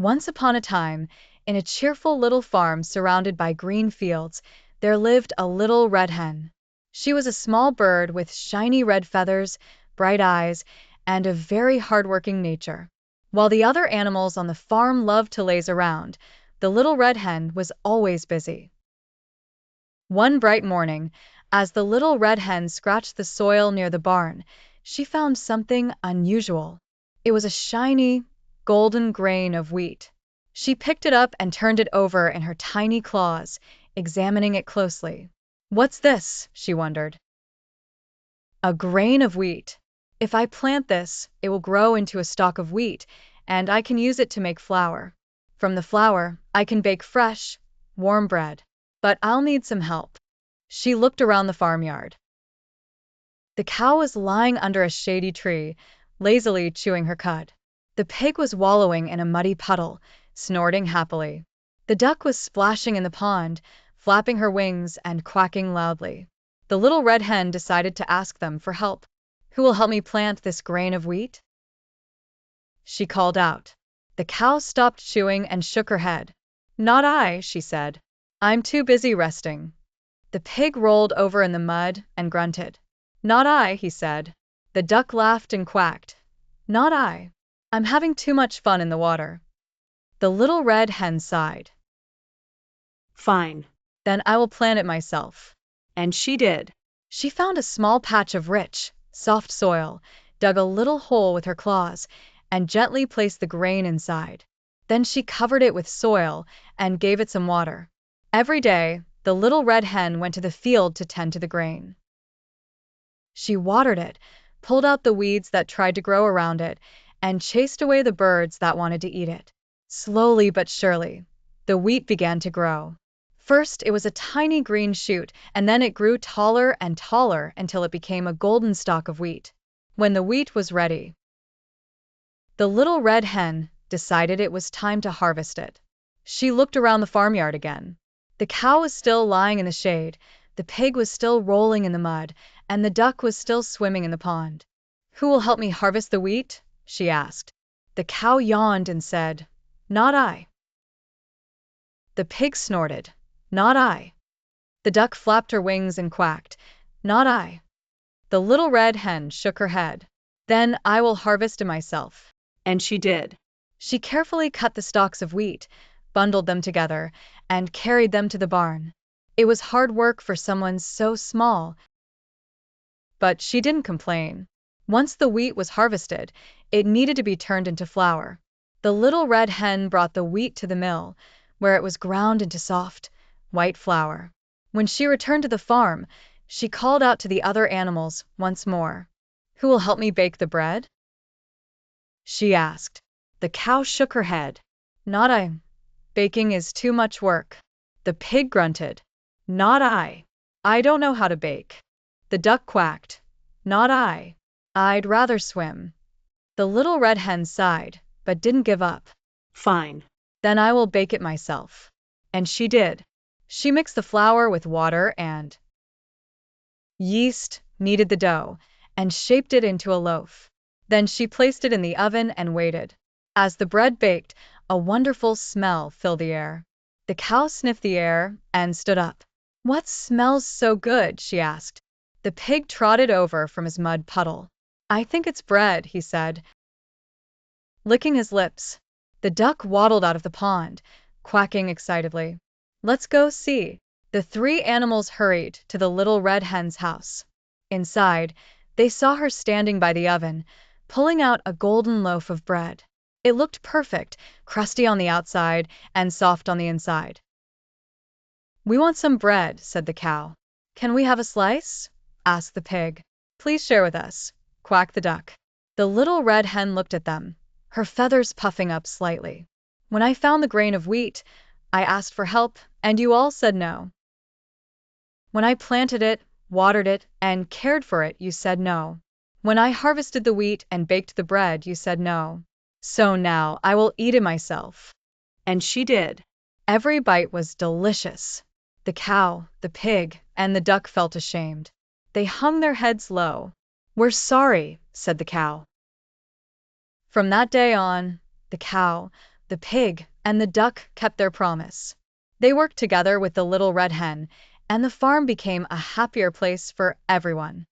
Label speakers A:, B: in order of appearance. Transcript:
A: Once upon a time, in a cheerful little farm surrounded by green fields, there lived a little red hen. She was a small bird with shiny red feathers, bright eyes, and a very hardworking nature. While the other animals on the farm loved to laze around, the little red hen was always busy. One bright morning, as the little red hen scratched the soil near the barn, she found something unusual. It was a shiny, golden grain of wheat. She picked it up and turned it over in her tiny claws, examining it closely. "What's this?" she wondered. "A grain of wheat. If I plant this, it will grow into a stalk of wheat, and I can use it to make flour. From the flour, I can bake fresh, warm bread. But I'll need some help." She looked around the farmyard. The cow was lying under a shady tree, lazily chewing her cud. The pig was wallowing in a muddy puddle, snorting happily. The duck was splashing in the pond, flapping her wings and quacking loudly. The little red hen decided to ask them for help. "Who will help me plant this grain of wheat?" she called out. The cow stopped chewing and shook her head. "Not I," she said. "I'm too busy resting." The pig rolled over in the mud and grunted. "Not I," he said. The duck laughed and quacked. "Not I. I'm having too much fun in the water." The little red hen sighed.
B: "Fine.
A: "Then I will plant it myself."
B: And she did.
A: She found a small patch of rich, soft soil, dug a little hole with her claws, and gently placed the grain inside. Then she covered it with soil and gave it some water. Every day, the little red hen went to the field to tend to the grain. She watered it, pulled out the weeds that tried to grow around it, and chased away the birds that wanted to eat it. Slowly but surely, the wheat began to grow. First, it was a tiny green shoot, and then it grew taller and taller until it became a golden stalk of wheat. When the wheat was ready, the little red hen decided it was time to harvest it. She looked around the farmyard again. The cow was still lying in the shade, the pig was still rolling in the mud, and the duck was still swimming in the pond. "Who will help me harvest the wheat?" she asked. The cow yawned and said, "Not I." The pig snorted, "Not I." The duck flapped her wings and quacked, "Not I." The little red hen shook her head. "Then I will harvest it myself."
B: And she did.
A: She carefully cut the stalks of wheat, bundled them together, and carried them to the barn. It was hard work for someone so small, but she didn't complain. Once the wheat was harvested, it needed to be turned into flour. The little red hen brought the wheat to the mill, where it was ground into soft, white flour. When she returned to the farm, she called out to the other animals once more. "Who will help me bake the bread?" she asked. The cow shook her head. "Not I. Baking is too much work." The pig grunted. "Not I. I don't know how to bake." The duck quacked. "Not I. I'd rather swim." The little red hen sighed, but didn't give up.
B: "Fine.
A: Then I will bake it myself." And she did. She mixed the flour with water and yeast, kneaded the dough, and shaped it into a loaf. Then she placed it in the oven and waited. As the bread baked, a wonderful smell filled the air. The cow sniffed the air and stood up. "What smells so good?" she asked. The pig trotted over from his mud puddle. "I think it's bread," he said, licking his lips. The duck waddled out of the pond, quacking excitedly. "Let's go see." The three animals hurried to the little red hen's house. Inside, they saw her standing by the oven, pulling out a golden loaf of bread. It looked perfect, crusty on the outside and soft on the inside. "We want some bread," said the cow. "Can we have a slice?" asked the pig. "Please share with us," quacked the duck. The little red hen looked at them, her feathers puffing up slightly. "When I found the grain of wheat, I asked for help, and you all said no. When I planted it, watered it, and cared for it, you said no. When I harvested the wheat and baked the bread, you said no. So now I will eat it myself."
B: And she did.
A: Every bite was delicious. The cow, the pig, and the duck felt ashamed. They hung their heads low. "We're sorry," said the cow. From that day on, the cow, the pig, and the duck kept their promise. They worked together with the little red hen, and the farm became a happier place for everyone.